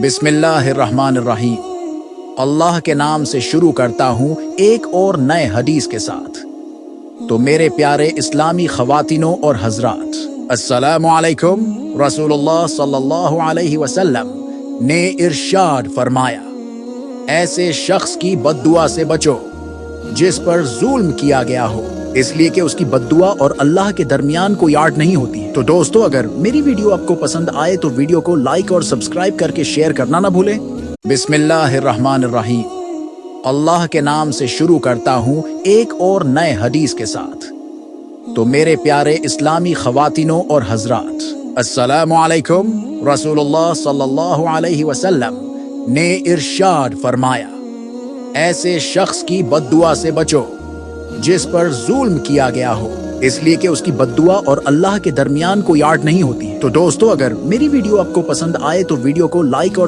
बिस्मिल्लाहिर्रहमानिर्रहीम। अल्लाह के नाम से शुरू करता हूँ एक और नए हदीस के साथ। तो मेरे प्यारे इस्लामी ख़वातीनों और हजरात, अस्सलामु अलैकुम। रसूलुल्लाह सल्लल्लाहु अलैहि वसल्लम ने इरशाद फरमाया, ऐसे शख्स की बद्दुआ से बचो जिस पर जुल्म किया गया हो, इसलिए कि उसकी बद्दुआ और अल्लाह के दरमियान कोई आड़ नहीं होती है। तो दोस्तों, अगर मेरी वीडियो आपको पसंद आए तो वीडियो को लाइक और सब्सक्राइब करके शेयर करना ना भूलें। बिस्मिल्लाहिर्रहमानिर्रहीम। अल्लाह के नाम से शुरू करता हूँ एक और नए हदीस के साथ। तो मेरे प्यारे इस्लामी ख़वातीनों और हजरात, अस्सलामु अलैकुम। रसूलुल्लाह सल्लल्लाहु अलैहि वसल्लम ने इरशाद फरमाया, ऐसे शख्स की बद्दुआ से बचो जिस पर जुल्म किया गया हो, इसलिए कि उसकी बद्दुआ और अल्लाह के दरमियान कोई आड़ नहीं होती है। तो दोस्तों, अगर मेरी वीडियो आपको पसंद आए तो वीडियो को लाइक और